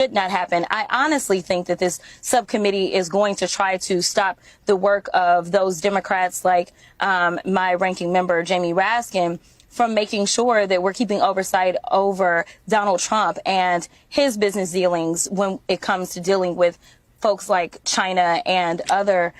should not happen. I honestly think that this subcommittee is going to try to stop the work of those Democrats like my ranking member, Jamie Raskin, from making sure that we're keeping oversight over Donald Trump and his business dealings when it comes to dealing with folks like China and other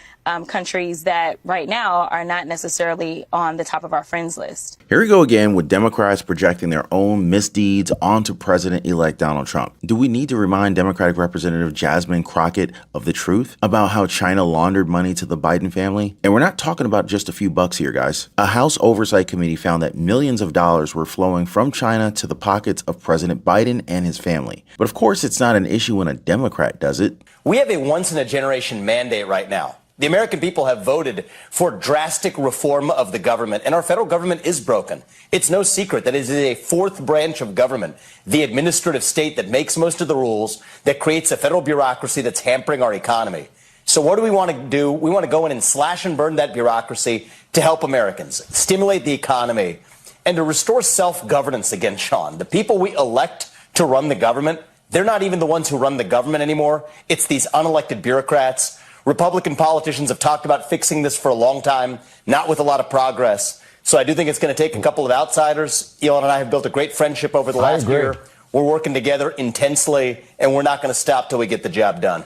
countries that right now are not necessarily on the top of our friends list. Here we go again with Democrats projecting their own misdeeds onto President-elect Donald Trump. Do we need to remind Democratic Representative Jasmine Crockett of the truth about how China laundered money to the Biden family? And we're not talking about just a few bucks here, guys. A House Oversight Committee found that millions of dollars were flowing from China to the pockets of President Biden and his family. But of course, it's not an issue when a Democrat does it. We have a once-in-a-generation mandate right now. The American people have voted for drastic reform of the government, and our federal government is broken. It's no secret that it is a fourth branch of government, the administrative state that makes most of the rules, that creates a federal bureaucracy that's hampering our economy. So what do we want to do? We want to go in and slash and burn that bureaucracy to help Americans, stimulate the economy, and to restore self-governance again, Sean. The people we elect to run the government, they're not even the ones who run the government anymore. It's these unelected bureaucrats. Republican politicians have talked about fixing this for a long time, not with a lot of progress. So I do think it's going to take a couple of outsiders. Elon and I have built a great friendship over the last year. We're working together intensely, and we're not going to stop till we get the job done.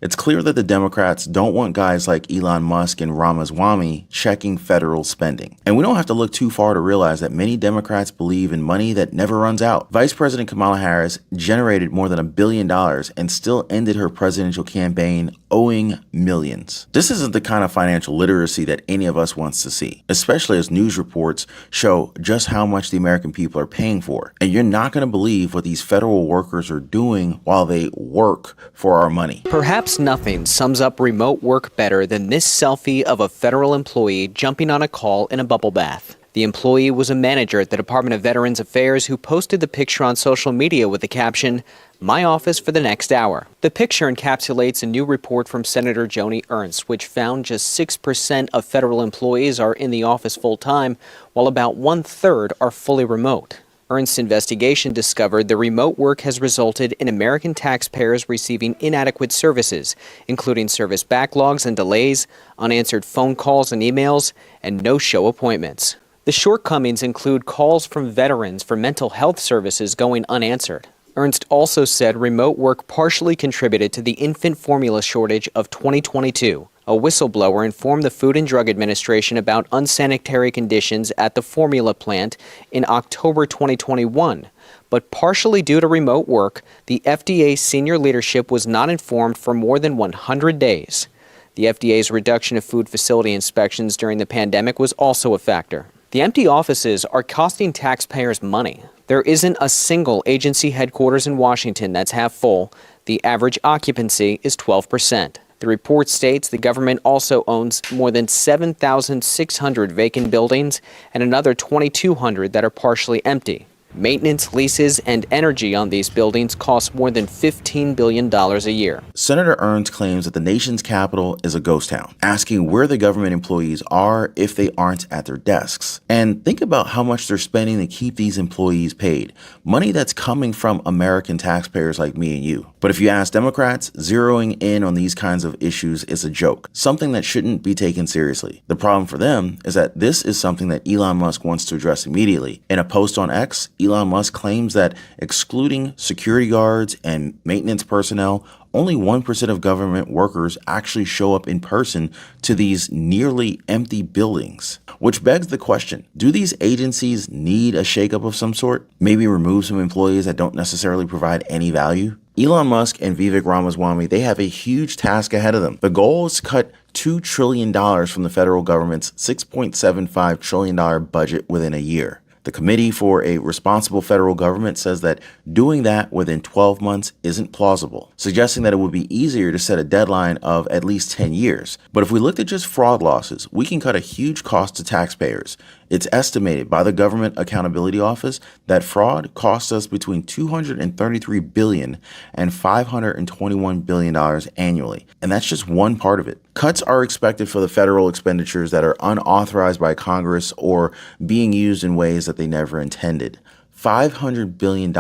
It's clear that the Democrats don't want guys like Elon Musk and Ramaswamy checking federal spending. And we don't have to look too far to realize that many Democrats believe in money that never runs out. Vice President Kamala Harris generated more than $1 billion and still ended her presidential campaign owing millions. This isn't the kind of financial literacy that any of us wants to see, especially as news reports show just how much the American people are paying for. And you're not going to believe what these federal workers are doing while they work for our money. Perhaps nothing sums up remote work better than this selfie of a federal employee jumping on a call in a bubble bath. The employee was a manager at the Department of Veterans Affairs who posted the picture on social media with the caption, "My office for the next hour." The picture encapsulates a new report from Senator Joni Ernst, which found just 6% of federal employees are in the office full-time, while about 1/3 are fully remote. Ernst's investigation discovered the remote work has resulted in American taxpayers receiving inadequate services, including service backlogs and delays, unanswered phone calls and emails, and no-show appointments. The shortcomings include calls from veterans for mental health services going unanswered. Ernst also said remote work partially contributed to the infant formula shortage of 2022. A whistleblower informed the Food and Drug Administration about unsanitary conditions at the formula plant in October 2021. But partially due to remote work, the FDA senior leadership was not informed for more than 100 days. The FDA's reduction of food facility inspections during the pandemic was also a factor. The empty offices are costing taxpayers money. There isn't a single agency headquarters in Washington that's half full. The average occupancy is 12%. The report states the government also owns more than 7,600 vacant buildings and another 2,200 that are partially empty. Maintenance, leases, and energy on these buildings cost more than $15 billion a year. Senator Ernst claims that the nation's capital is a ghost town, asking where the government employees are if they aren't at their desks. And think about how much they're spending to keep these employees paid. Money that's coming from American taxpayers like me and you. But if you ask Democrats, zeroing in on these kinds of issues is a joke, something that shouldn't be taken seriously. The problem for them is that this is something that Elon Musk wants to address immediately. In a post on X, Elon Musk claims that excluding security guards and maintenance personnel, only 1% of government workers actually show up in person to these nearly empty buildings. Which begs the question, do these agencies need a shakeup of some sort? Maybe remove some employees that don't necessarily provide any value? Elon Musk and Vivek Ramaswamy, they have a huge task ahead of them. The goal is to cut $2 trillion from the federal government's $6.75 trillion budget within a year. The Committee for a Responsible Federal Government says that doing that within 12 months isn't plausible, suggesting that it would be easier to set a deadline of at least 10 years. But if we looked at just fraud losses, we can cut a huge cost to taxpayers. It's estimated by the Government Accountability Office that fraud costs us between $233 billion and $521 billion annually. And that's just one part of it. Cuts are expected for the federal expenditures that are unauthorized by Congress or being used in ways that they never intended. $500 billion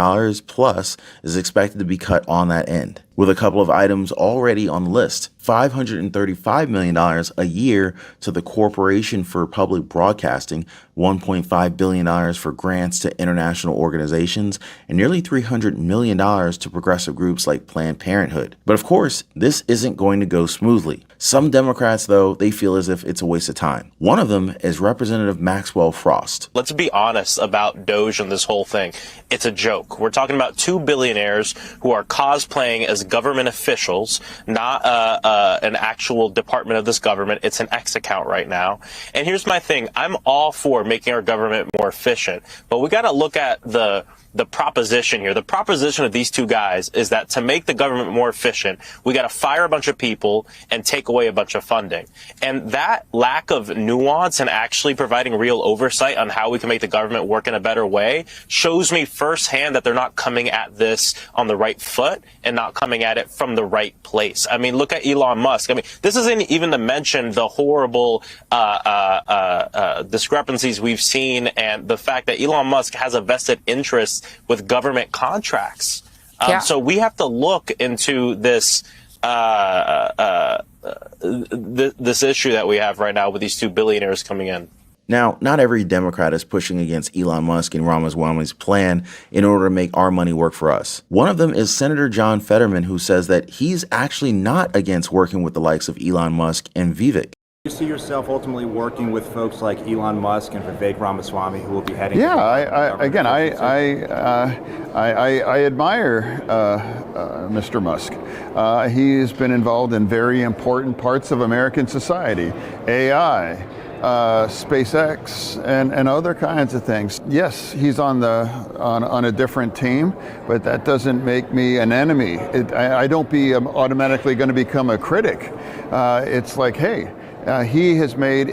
plus is expected to be cut on that end, with a couple of items already on the list. $535 million a year to the Corporation for Public Broadcasting, $1.5 billion for grants to international organizations, and nearly $300 million to progressive groups like Planned Parenthood. But of course, this isn't going to go smoothly. Some Democrats, though, they feel as if it's a waste of time. One of them is Representative Maxwell Frost. Let's be honest about DOGE and this whole thing. It's a joke. We're talking about two billionaires who are cosplaying as government officials, not an actual department of this government. It's an X account right now. And here's my thing. I'm all for making our government more efficient, but we got to look at the proposition here. The proposition of these two guys is that to make the government more efficient, we got to fire a bunch of people and take away a bunch of funding. And that lack of nuance and actually providing real oversight on how we can make the government work in a better way shows me firsthand that they're not coming at this on the right foot and not coming at it from the right place. I mean, look at Elon Musk. I mean, this isn't even to mention the horrible discrepancies we've seen and the fact that Elon Musk has a vested interest with government contracts. So we have to look into this this issue that we have right now with these two billionaires coming in. Now, not every Democrat is pushing against Elon Musk and Ramaswamy's plan in order to make our money work for us. One of them is Senator John Fetterman, who says that he's actually not against working with the likes of Elon Musk and Vivek. Do you see yourself ultimately working with folks like Elon Musk and Vivek Ramaswamy, who will be heading? Yeah, I admire Mr. Musk. He's been involved in very important parts of American society, AI, SpaceX, and other kinds of things. Yes, he's on a different team, but that doesn't make me an enemy. I don't automatically going to become a critic. It's like, hey. He has made,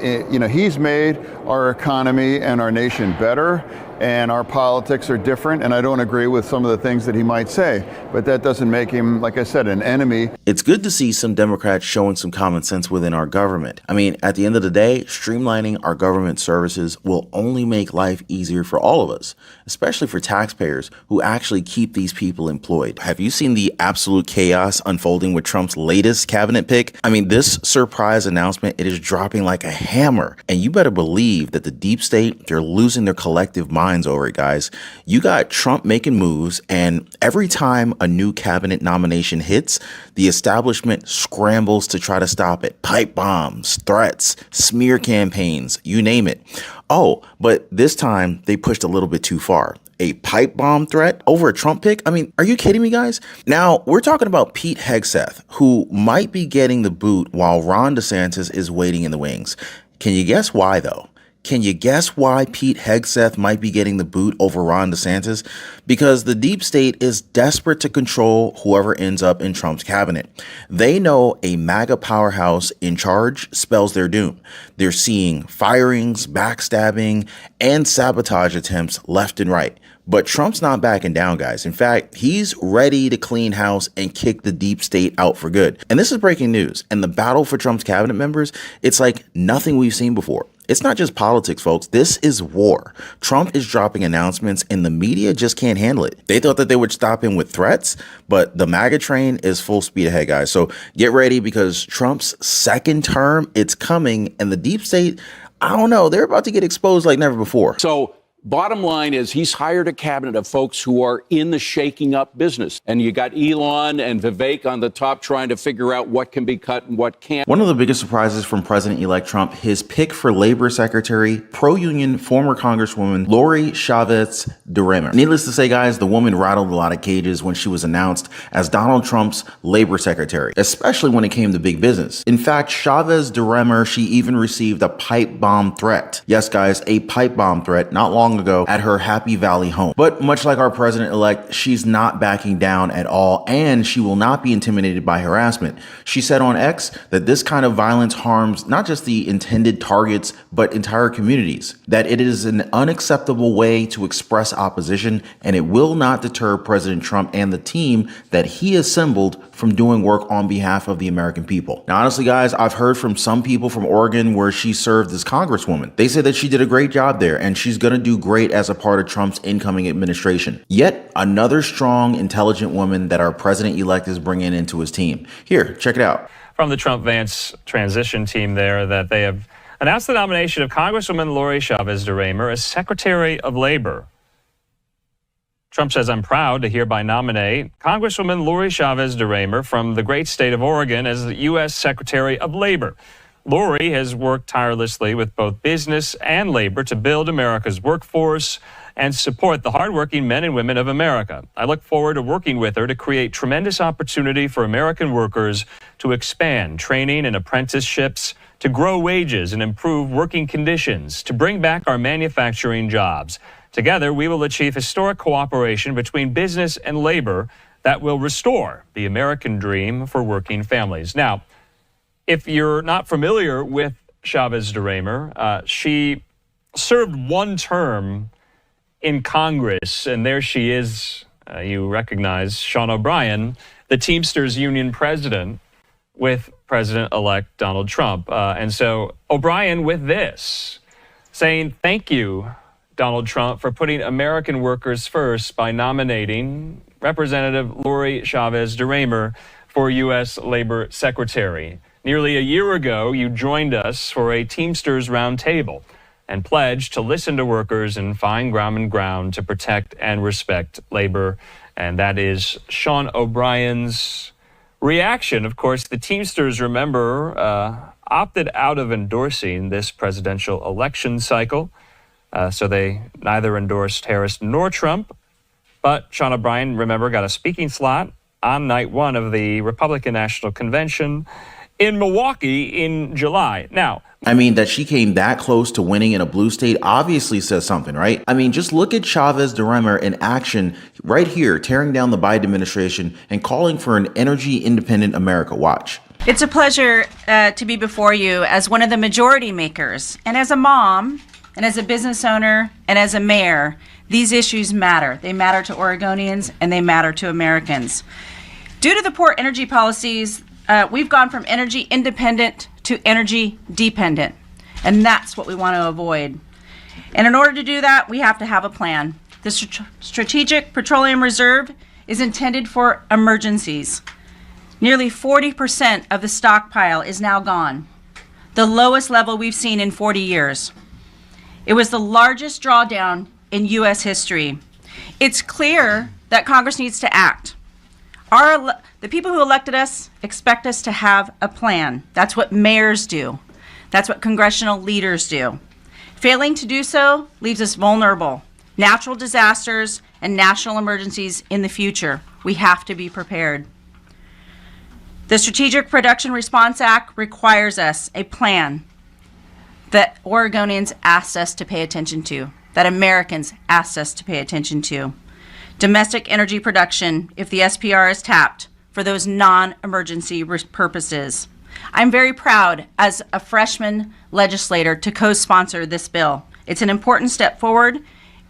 he's made our economy and our nation better, and our politics are different, and I don't agree with some of the things that he might say, but that doesn't make him, like I said, an enemy. It's good to see some Democrats showing some common sense within our government. I mean, at the end of the day, streamlining our government services will only make life easier for all of us, especially for taxpayers who actually keep these people employed. Have you seen the absolute chaos unfolding with Trump's latest cabinet pick? I mean, this surprise announcement, it is dropping like a hammer, and you better believe that the deep state, they're losing their collective minds over it, guys. You got Trump making moves, and every time a new cabinet nomination hits, the establishment scrambles to try to stop it. Pipe bombs, threats, smear campaigns, you name it. Oh, but this time they pushed a little bit too far. A pipe bomb threat over a Trump pick? I mean, are you kidding me, guys? Now, we're talking about Pete Hegseth, who might be getting the boot while Ron DeSantis is waiting in the wings. Can you guess why, though? Can you guess why Pete Hegseth might be getting the boot over Ron DeSantis? Because the deep state is desperate to control whoever ends up in Trump's cabinet. They know a MAGA powerhouse in charge spells their doom. They're seeing firings, backstabbing, and sabotage attempts left and right. But Trump's not backing down, guys. In fact, he's ready to clean house and kick the deep state out for good. And this is breaking news. And the battle for Trump's cabinet members, it's like nothing we've seen before. It's not just politics, folks. This is war. Trump is dropping announcements and the media just can't handle it. They thought that they would stop him with threats, but the MAGA train is full speed ahead, guys. So get ready, because Trump's second term, it's coming, and the deep state, I don't know, they're about to get exposed like never before. So bottom line is he's hired a cabinet of folks who are in the shaking up business. And you got Elon and Vivek on the top trying to figure out what can be cut and what can't. One of the biggest surprises from President-elect Trump, his pick for Labor Secretary, pro-union former Congresswoman Lori Chavez DeRemer. Needless to say, guys, the woman rattled a lot of cages when she was announced as Donald Trump's Labor Secretary, especially when it came to big business. In fact, Chavez DeRemer, she even received a pipe bomb threat. Yes, guys, a pipe bomb threat not long long ago at her Happy Valley home. But much like our president-elect, she's not backing down at all, and she will not be intimidated by harassment. She said on X that this kind of violence harms not just the intended targets, but entire communities, that it is an unacceptable way to express opposition, and it will not deter President Trump and the team that he assembled from doing work on behalf of the American people. Now, honestly, guys, I've heard from some people from Oregon where she served as Congresswoman. They said that she did a great job there, and she's going to do great as a part of Trump's incoming administration. Yet another strong, intelligent woman that our president-elect is bringing into his team. Here, check it out. From the Trump-Vance transition team there, that they have announced the nomination of Congresswoman Lori Chavez DeRaymer as Secretary of Labor. Trump says, "I'm proud to hereby nominate Congresswoman Lori Chavez DeRaymer from the great state of Oregon as the U.S. Secretary of Labor. Lori has worked tirelessly with both business and labor to build America's workforce and support the hardworking men and women of America. I look forward to working with her to create tremendous opportunity for American workers to expand training and apprenticeships, to grow wages and improve working conditions, to bring back our manufacturing jobs. Together, we will achieve historic cooperation between business and labor that will restore the American dream for working families." Now, if you're not familiar with Chavez DeRaymer, she served one term in Congress, and there she is. You recognize Sean O'Brien, the Teamsters Union president, with President-elect Donald Trump. And so O'Brien with this, saying, "Thank you, Donald Trump, for putting American workers first by nominating Representative Lori Chavez DeRaymer for U.S. Labor Secretary. Nearly a year ago, you joined us for a Teamsters roundtable and pledged to listen to workers and find common ground to protect and respect labor." And that is Sean O'Brien's reaction. Of course, the Teamsters, remember, opted out of endorsing this presidential election cycle. So they neither endorsed Harris nor Trump. But Sean O'Brien, remember, got a speaking slot on night one of the Republican National Convention in Milwaukee in July. Now, I mean, that she came that close to winning in a blue state obviously says something, right? I mean, just look at Chavez DeRaymer in action right here, tearing down the Biden administration and calling for an energy independent America. Watch. It's a pleasure to be before you as one of the majority makers. And as a mom, and as a business owner, and as a mayor, these issues matter. They matter to Oregonians, and they matter to Americans. Due to the poor energy policies, we've gone from energy independent to energy dependent, and that's what we want to avoid. And in order to do that, we have to have a plan. The Strategic Petroleum Reserve is intended for emergencies. Nearly 40% of the stockpile is now gone, the lowest level we've seen in 40 years. It was the largest drawdown in U.S. history. It's clear that Congress needs to act. The people who elected us expect us to have a plan. That's what mayors do. That's what congressional leaders do. Failing to do so leaves us vulnerable. Natural disasters and national emergencies in the future. We have to be prepared. The Strategic Production Response Act requires us a plan that Oregonians asked us to pay attention to, that Americans asked us to pay attention to. Domestic energy production, if the SPR is tapped for those non-emergency purposes. I'm very proud as a freshman legislator to co-sponsor this bill. It's an important step forward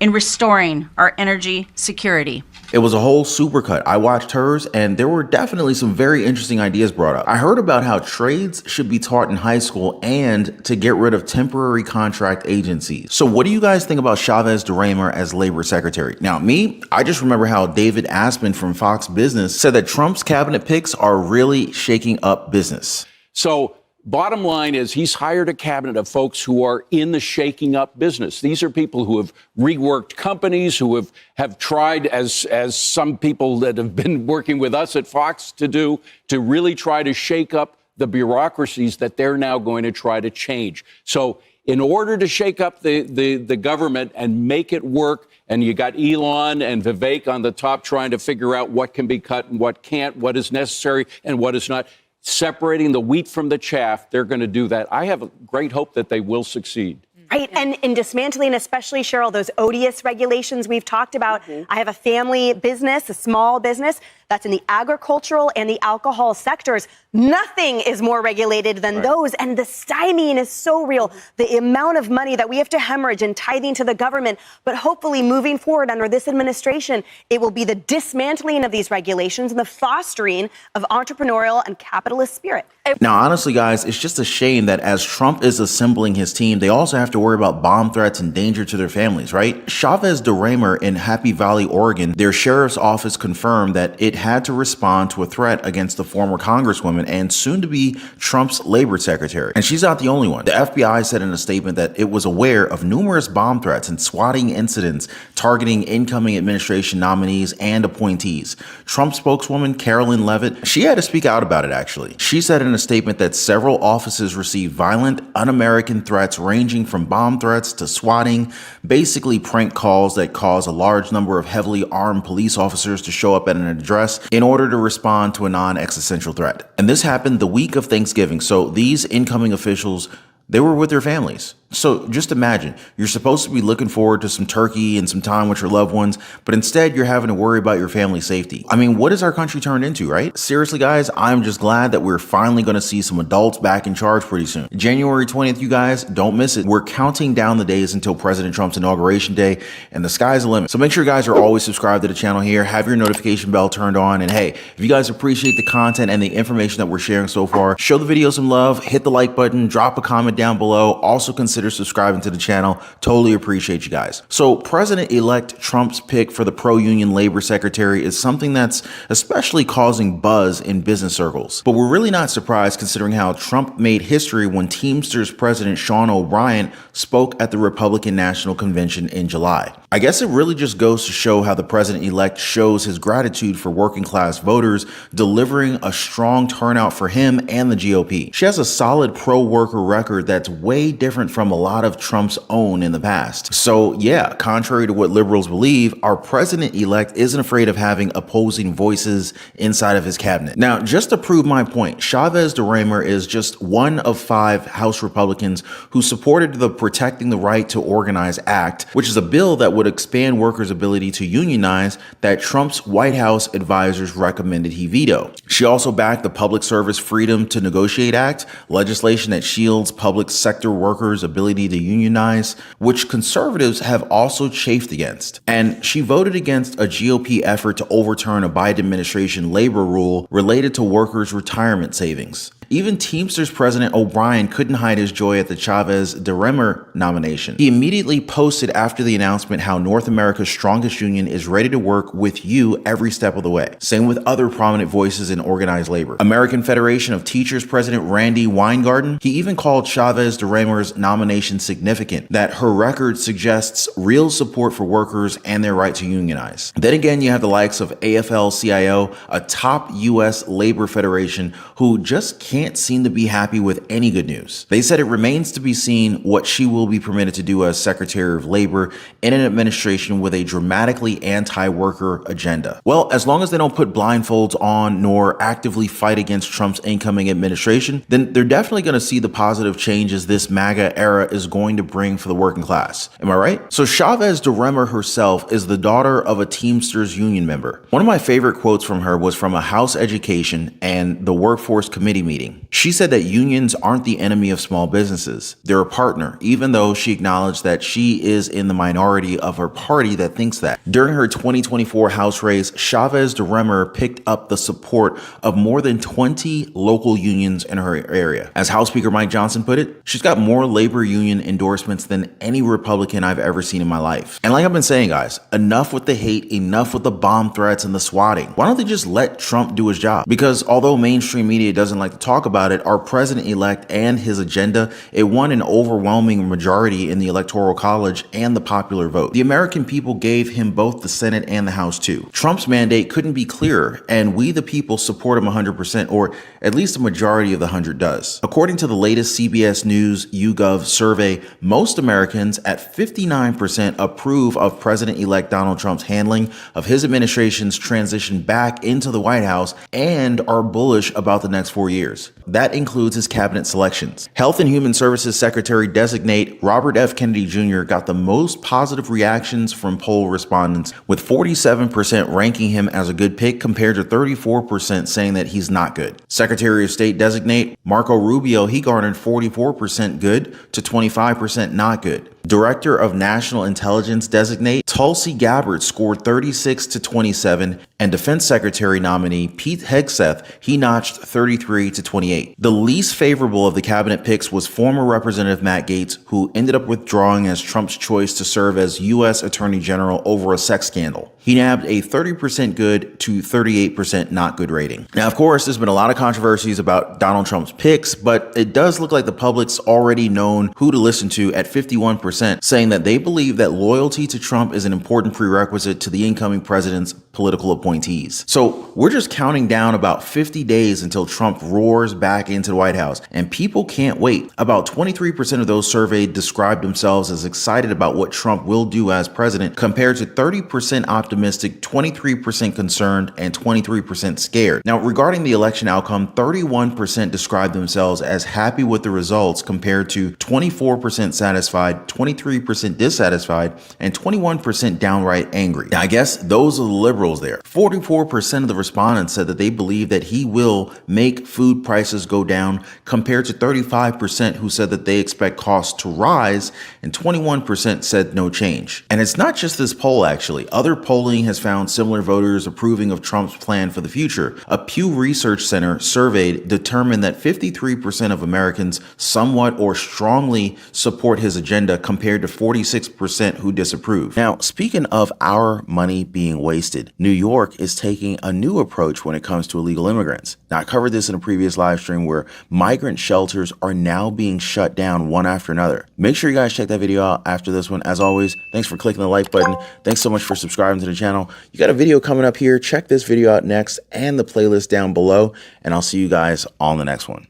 in restoring our energy security. It was a whole supercut. I watched hers, and there were definitely some very interesting ideas brought up. I heard about how trades should be taught in high school and to get rid of temporary contract agencies. So what do you guys think about Chavez DeRaymer as labor secretary? Now, me, I just remember how David Aspen from Fox Business said that Trump's cabinet picks are really shaking up business. So bottom line is he's hired a cabinet of folks who are in the shaking up business. These are people who have reworked companies, who have tried, as some people that have been working with us at Fox to do, to really try to shake up the bureaucracies that they're now going to try to change. So in order to shake up the government and make it work, and you got Elon and Vivek on the top trying to figure out what can be cut and what can't, what is necessary and what is not, separating the wheat from the chaff, they're going to do that. I have a great hope that they will succeed. Right. And in dismantling, especially, Cheryl, those odious regulations we've talked about. I have a family business, a small business that's in the agricultural and the alcohol sectors. Nothing is more regulated than those. And the stymieing is so real. The amount of money that we have to hemorrhage in tithing to the government. But hopefully moving forward under this administration, it will be the dismantling of these regulations and the fostering of entrepreneurial and capitalist spirit. Now, honestly, guys, it's just a shame that as Trump is assembling his team, they also have to worry about bomb threats and danger to their families, right? Chavez DeRaymer in Happy Valley, Oregon, their sheriff's office confirmed that it had to respond to a threat against the former congresswoman and soon to be Trump's labor secretary. And she's not the only one. The FBI said in a statement that it was aware of numerous bomb threats and swatting incidents targeting incoming administration nominees and appointees. Trump spokeswoman Carolyn Levitt, she had to speak out about it, actually. She said in a statement that several offices received violent, un-American threats ranging from bomb threats to swatting, basically prank calls that cause a large number of heavily armed police officers to show up at an address in order to respond to a non-existential threat. And this happened the week of Thanksgiving, so these incoming officials, they were with their families. So just imagine, you're supposed to be looking forward to some turkey and some time with your loved ones, but instead you're having to worry about your family's safety. I mean, what has our country turned into, right? Seriously, guys, I'm just glad that we're finally going to see some adults back in charge pretty soon. January 20th, you guys, don't miss it. We're counting down the days until President Trump's inauguration day, and the sky's the limit. So make sure you guys are always subscribed to the channel here, have your notification bell turned on, and hey, if you guys appreciate the content and the information that we're sharing so far, show the video some love, hit the like button, drop a comment down below, also consider subscribing to the channel. Totally appreciate you guys. So President-elect Trump's pick for the pro-union labor secretary is something that's especially causing buzz in business circles. But we're really not surprised considering how Trump made history when Teamsters President Sean O'Brien spoke at the Republican National Convention in July. I guess it really just goes to show how the president-elect shows his gratitude for working class voters, delivering a strong turnout for him and the GOP. She has a solid pro-worker record that's way different from a lot of Trump's own in the past. So yeah, contrary to what liberals believe, our president-elect isn't afraid of having opposing voices inside of his cabinet. Now, just to prove my point, Chavez DeRaymer is just one of 5 House Republicans who supported the Protecting the Right to Organize Act, which is a bill that would expand workers' ability to unionize that Trump's White House advisors recommended he veto. She also backed the Public Service Freedom to Negotiate Act, legislation that shields public sector workers' ability to unionize, which conservatives have also chafed against. And she voted against a GOP effort to overturn a Biden administration labor rule related to workers' retirement savings. Even Teamsters President O'Brien couldn't hide his joy at the Chavez DeRaymer nomination. He immediately posted after the announcement how North America's strongest union is ready to work with you every step of the way. Same with other prominent voices in organized labor. American Federation of Teachers President Randy Weingarten, he even called Chavez DeRaymer's nomination significant, that her record suggests real support for workers and their right to unionize. Then again, you have the likes of AFL-CIO, a top U.S. labor federation who just can't seem to be happy with any good news. They said it remains to be seen what she will be permitted to do as Secretary of Labor in an administration with a dramatically anti-worker agenda. Well, as long as they don't put blindfolds on nor actively fight against Trump's incoming administration, then they're definitely going to see the positive changes this MAGA era is going to bring for the working class. Am I right? So Chavez DeRaymer herself is the daughter of a Teamsters union member. One of my favorite quotes from her was from a House Education and the Workforce Committee meeting. She said that unions aren't the enemy of small businesses. They're a partner, even though she acknowledged that she is in the minority of her party that thinks that. During her 2024 House race, Chavez DeRaymer picked up the support of more than 20 local unions in her area. As House Speaker Mike Johnson put it, she's got more labor union endorsements than any Republican I've ever seen in my life. And like I've been saying, guys, enough with the hate, enough with the bomb threats and the swatting. Why don't they just let Trump do his job? Because although mainstream media doesn't like to talk about it, our president-elect and his agenda, it won an overwhelming majority in the Electoral College and the popular vote. The American people gave him both the Senate and the House too. Trump's mandate couldn't be clearer, and we the people support him 100%, or at least a majority of the 100 does. According to the latest CBS News YouGov survey, most Americans at 59% approve of President-elect Donald Trump's handling of his administration's transition back into the White House and are bullish about the next 4 years. years. That includes his cabinet selections. Health and Human Services Secretary designate Robert F. Kennedy Jr. got the most positive reactions from poll respondents, with 47% ranking him as a good pick compared to 34% saying that he's not good. Secretary of State designate Marco Rubio, he garnered 44% good to 25% not good. Director of National Intelligence designate Tulsi Gabbard scored 36 to 27, and Defense Secretary nominee Pete Hegseth, he notched 33 to 28. The least favorable of the cabinet picks was former Representative Matt Gaetz, who ended up withdrawing as Trump's choice to serve as U.S. Attorney General over a sex scandal. He nabbed a 30% good to 38% not good rating. Now, of course, there's been a lot of controversies about Donald Trump's picks, but it does look like the public's already known who to listen to at 51%, saying that they believe that loyalty to Trump is an important prerequisite to the incoming president's political appointees. So we're just counting down about 50 days until Trump roars back into the White House, and people can't wait. About 23% of those surveyed described themselves as excited about what Trump will do as president, compared to 30% optimistic, 23% concerned, and 23% scared. Now, regarding the election outcome, 31% described themselves as happy with the results, compared to 24% satisfied, 23% dissatisfied, and 21% downright angry. Now, I guess those are the liberals there. 44% of the respondents said that they believe that he will make food prices go down, compared to 35% who said that they expect costs to rise, and 21% said no change. And it's not just this poll, actually. Other polling has found similar voters approving of Trump's plan for the future. A Pew Research Center surveyed determined that 53% of Americans somewhat or strongly support his agenda, compared to 46% who disapprove. Now, speaking of our money being wasted, New York is taking a new approach when it comes to illegal immigrants. Now, I covered this in a previous live stream where migrant shelters are now being shut down one after another. Make sure you guys check that video out after this one. As always, thanks for clicking the like button. Thanks so much for subscribing to the channel. You got a video coming up here. Check this video out next and the playlist down below, and I'll see you guys on the next one.